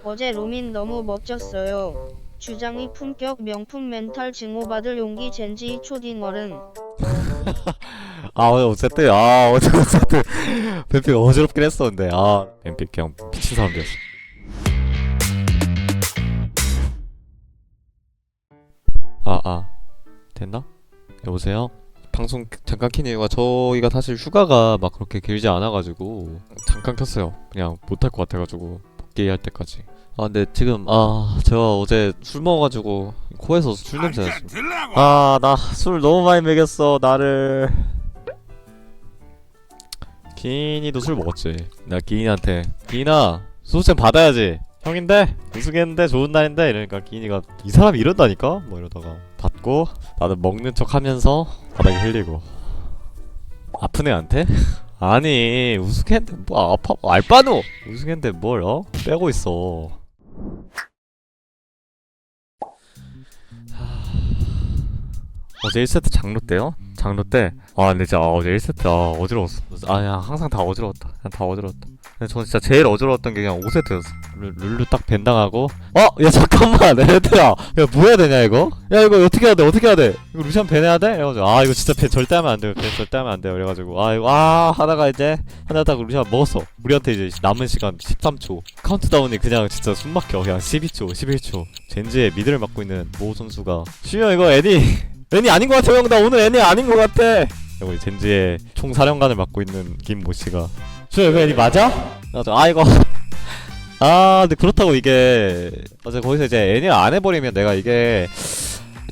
어제 로민 너무 멋졌어요. 주장이 품격 명품 멘탈 징후받을 용기 젠지 초딩어른. 어제 어쨌든 어제 어쨌든 뱀픽 어지럽긴 했었는데 뱀픽 그냥 미친 사람들이었어. 됐나? 여보세요? 방송 잠깐 킨 이유가 저희가 사실 휴가가 막 그렇게 길지 않아가지고 잠깐 켰어요. 그냥 못할 것 같아가지고 복귀할 때까지. 근데 지금 제가 어제 술 먹어가지고 코에서 술 냄새 났어. 나 술 너무 많이 먹였어 나를. 기인이도 술 먹었지. 내가 기인한테 기인아 소주잔 받아야지. 형인데 우승했는데 좋은 날인데 이러니까 기인이가 이 사람이 이런다니까? 뭐 이러다가 받고 나는 먹는 척 하면서 바닥에 흘리고. 아픈 애한테? 아니 우승했는데 뭐 아파 알바노 우승했는데 뭘 빼고 있어. 어제 1세트 장로 때요? 장로 때? 근데 진짜 어제 1세트 어지러웠어. 그냥 항상 다 어지러웠다. 그냥 다 어지러웠다. 근데 저는 진짜 제일 어지러웠던 게 그냥 5세트였어. 룰루 딱 벤당하고 야 잠깐만 레드야 야 뭐 해야 되냐 이거? 야 이거 어떻게 해야 돼? 어떻게 해야 돼? 이거 루시안 벤 해야 돼? 이래가지고 이거 진짜 벤 절대 하면 안 돼요. 벤 절대 하면 안 돼요. 그래가지고 이거 하다가 이제 하다가 루시안 먹었어. 우리한테 이제 남은 시간 13초 카운트다운이 그냥 진짜 숨막혀. 그냥 12초 11초 젠지의 미드를 맡고 있는 모 선수가 쉬면 이거 애니 아닌 것 같아 형. 나 오늘 애니 아닌 것 같아. 그리고 젠지의 총사령관을 맡고 있는 김모씨가 저 이거 애니 맞아? 이거 근데 그렇다고 이게 거기서 이제 애니를 안 해버리면 내가 이게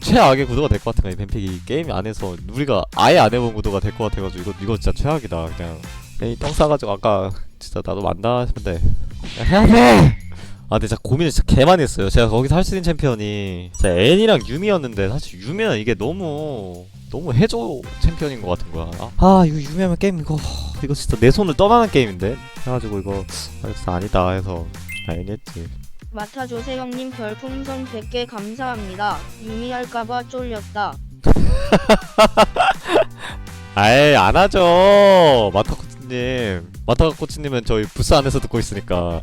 최악의 구도가 될 것 같은 거야. 이 뱀픽이 게임 안에서 우리가 아예 안 해본 구도가 될 것 같아가지고 이거 진짜 최악이다. 그냥 애니 똥 싸가지고 아까 진짜 나도 만나 싶은데 해야 돼! 근데 진짜 고민을 진짜 개 많이 했어요. 제가 거기서 할 수 있는 챔피언이 진짜 애니랑 유미였는데 사실 유미는 이게 너무 해줘 챔피언인 것 같은 거야. 이거 유미하면 게임 이거 진짜 내 손을 떠나는 게임인데 해가지고 이거 진짜 아니다 해서 애니 했지. 맡아조세 형님 별풍선 100개 감사합니다. 유미할까봐 쫄렸다. 안 하죠. 마타코치님은 저희 부스 안에서 듣고 있으니까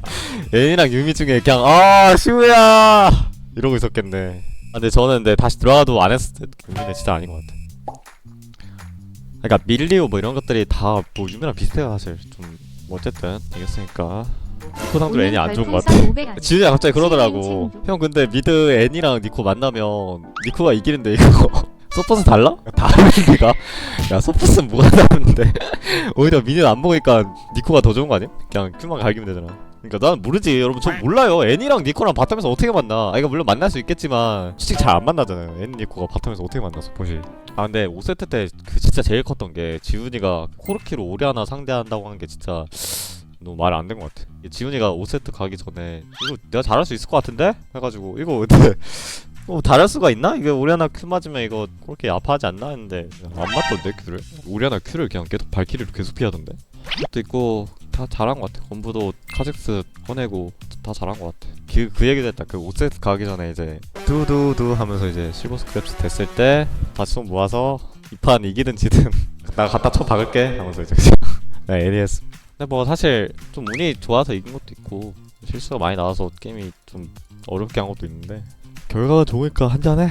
애니랑 유미 중에 그냥 시우야 이러고 있었겠네. 근데 저는 다시 들어가도 안 했을 때 유미는 진짜 아닌 것 같아. 그러니까 밀리오 뭐 이런 것들이 다 뭐 유미랑 비슷해요 사실. 좀 어쨌든 이겼으니까. 니코 상대로 애니 안 좋은 것 같아. 지훈이가 갑자기 그러더라고. 형 근데 미드 애니랑 니코 만나면 니코가 이기는데 이거 서포스 달라? 다른 리가? 야 서포스는 뭐가 다른데 오히려 미니언 안 먹으니까 니코가 더 좋은 거 아니야? 그냥 큐만 갈기면 되잖아. 그니까 나는 모르지. 여러분 저 몰라요. 애니랑 니코랑 바텀에서 어떻게 만나. 이거 물론 만날 수 있겠지만 솔직히 잘 안 만나잖아요. 애니 니코가 바텀에서 어떻게 만나 서폿이. 근데 5세트 때 그 진짜 제일 컸던 게 지훈이가 코르키로 오리아나 상대한다고 하는 게 진짜 너무 말 안 된 것 같아. 지훈이가 5세트 가기 전에 이거 내가 잘할 수 있을 것 같은데? 해가지고 이거 근데 잘할 수가 있나? 이게 오리아나 큐 맞으면 이거 그렇게 아파하지 않나 했는데 안 맞던데 큐를? 오리아나 큐를 그냥 계속 발키리를 계속 피하던데? 그것도 있고 다 잘한 것 같아. 건부도 카직스 꺼내고 다 잘한 것 같아. 그 얘기도 했다. 그 5세트 가기 전에 이제 두두두 하면서 이제 실버 스크랩스 됐을 때 다시 손 모아서 이 판 이기든 지든 나 갖다 쳐 박을게 하면서 이제 나 NES. 근데 뭐 사실 좀 운이 좋아서 이긴 것도 있고 실수가 많이 나와서 게임이 좀 어렵게 한 것도 있는데 결과가 좋으니까 한잔해.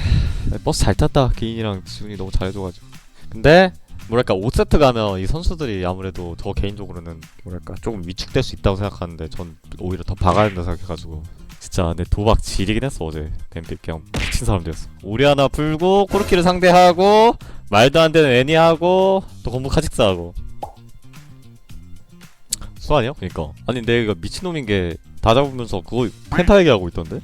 버스 잘 탔다. 기인이랑 지훈이 너무 잘해줘가지고. 근데 뭐랄까 5세트 가면 이 선수들이 아무래도 저 개인적으로는 뭐랄까 조금 위축될 수 있다고 생각하는데 전 오히려 더 박아야 된다 생각해가지고 진짜 내 도박 지리긴 했어 어제. 뱀픽 그냥 미친 사람들이었어. 오리아나 풀고 코르키를 상대하고 말도 안 되는 애니하고 또 건부 카직스하고 수아니야? 그니까 아니 내가 미친놈인 게 다 잡으면서 그거 펜타 얘기하고 있던데?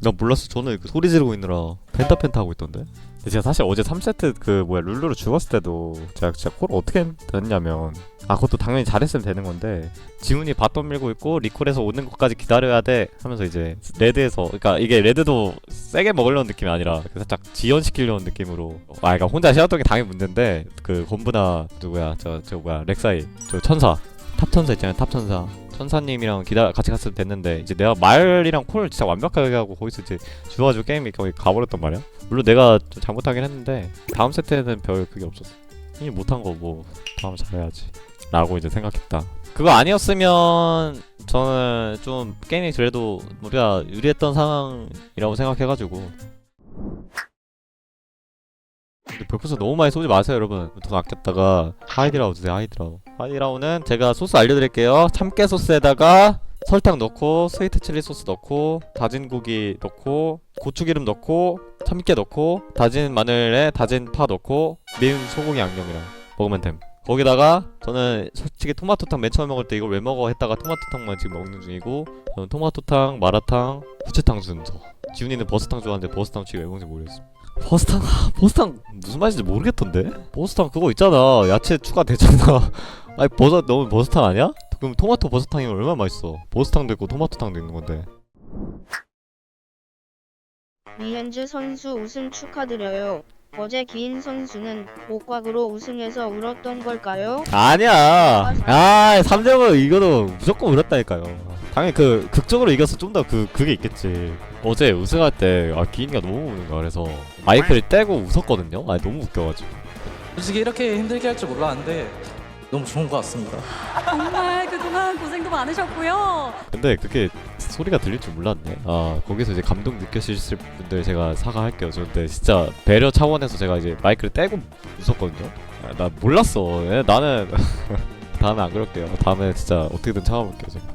나 몰랐어. 저는 그 소리 지르고 있느라 펜타 하고 있던데. 근데 제가 사실 어제 3세트 룰루로 죽었을 때도 제가 진짜 콜을 어떻게 했냐면 그것도 당연히 잘했으면 되는 건데 지훈이 바텀 밀고 있고 리콜에서 오는 것까지 기다려야 돼 하면서 이제 레드에서 그러니까 이게 레드도 세게 먹으려는 느낌이 아니라 살짝 지연시키려는 느낌으로 그러니까 혼자 시작했던 게 당연히 문제인데 그 건부나 누구야 저 뭐야 렉사이 저 천사 탑천사 있잖아요. 탑천사 천사님이랑 같이 갔으면 됐는데 이제 내가 말이랑 콜을 진짜 완벽하게 하고 거기서 이제 죽어가지고 게임이 거의 가버렸단 말이야. 물론 내가 좀 잘못하긴 했는데 다음 세트에는 별 그게 없었어. 이미 못한 거 뭐 다음 잘해야지 라고 이제 생각했다. 그거 아니었으면 저는 좀 게임이 그래도 우리가 유리했던 상황이라고 생각해가지고. 근데 별풍선 너무 많이 쏘지 마세요 여러분. 돈 아꼈다가 하이디라우 드세요. 하이디라우는 제가 소스 알려드릴게요. 참깨 소스에다가 설탕 넣고 스위트 칠리 소스 넣고 다진 고기 넣고 고추기름 넣고 참깨 넣고 다진 마늘에 다진 파 넣고 매운 소고기 양념이랑 먹으면 됨. 거기다가 저는 솔직히 토마토탕 맨 처음 먹을 때 이걸 왜 먹어 했다가 토마토탕만 지금 먹는 중이고, 저는 토마토탕, 마라탕, 후추탕 순서. 지훈이는 버섯탕 좋아하는데 버섯탕 지금 왜 먹는지 모르겠어. 버섯탕 무슨 맛인지 모르겠던데? 버섯탕 그거 있잖아, 야채 추가되잖아. 아니 버섯 너무 버섯탕 아니야? 그럼 토마토 버섯탕이면 얼마나 맛있어. 버섯탕도 있고 토마토탕도 있는 건데. 리헨즈 선수 우승 축하드려요. 어제 기인 선수는 복곽으로 우승해서 울었던 걸까요? 아니야. 3대0 이거도 무조건 울었다니까요. 당연히 그 극적으로 이겨서 좀 더 그게 있겠지. 어제 우승할 때 기인이가 너무 우는 거야. 그래서 마이크를 떼고 웃었거든요. 너무 웃겨가지고. 솔직히 이렇게 힘들게 할 줄 몰랐는데 너무 좋은 것 같습니다. 정말 그동안 고생도 많으셨고요. 근데 그렇게 소리가 들릴 줄 몰랐네. 거기서 이제 감동 느껴지실 분들 제가 사과할게요. 저 근데 진짜 배려 차원에서 제가 이제 마이크를 떼고 웃었거든요. 나 몰랐어. 나는 다음에 안 그럴게요. 다음에 진짜 어떻게든 참아볼게요. 제가.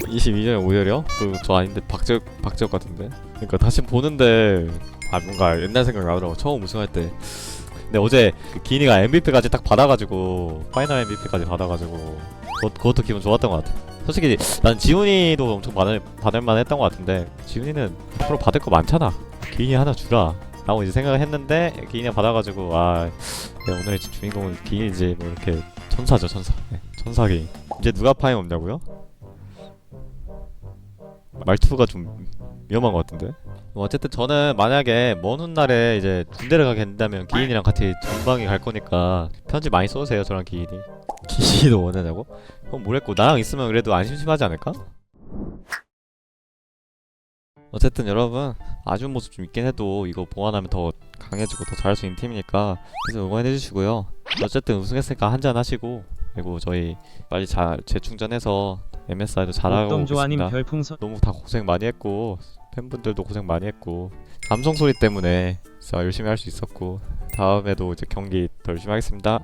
22년에 오열이요? 저 아닌데 박재혁 같은데. 그러니까 다시 보는데 뭔가 옛날 생각 나더라고. 처음 우승할 때. 근데 어제 기인이가 MVP까지 딱 받아가지고, 파이널 MVP까지 받아가지고 그것도 기분 좋았던 것 같아. 솔직히 난 지훈이도 엄청 받을만 했던 것 같은데, 지훈이는 앞으로 받을 거 많잖아. 기인이 하나 주라 라고 이제 생각을 했는데, 기인이가 받아가지고 오늘의 주인공은 기인이지 뭐 이렇게. 천사죠, 천사. 네, 천사 기인. 이제 누가 파임 없냐고요? 말투가 좀 위험한 것 같은데. 어쨌든 저는 만약에 먼 훗날에 이제 군대를 가게 된다면 기인이랑 같이 전방에 갈 거니까 편지 많이 써주세요. 저랑 기인이. 기인이도 원하냐고? 그럼 뭐랬고, 나랑 있으면 그래도 안 심심하지 않을까? 어쨌든 여러분, 아쉬운 모습 좀 있긴 해도 이거 보완하면 더 강해지고 더 잘할 수 있는 팀이니까 계속 응원해주시고요. 어쨌든 우승했으니까 한잔 하시고, 그리고 저희 빨리 재충전해서 MSI도 잘하고 있습니다. 별풍선 너무 다 고생 많이 했고, 팬분들도 고생 많이 했고, 감성 소리 때문에 진짜 열심히 할 수 있었고, 다음에도 이제 경기 더 열심히 하겠습니다.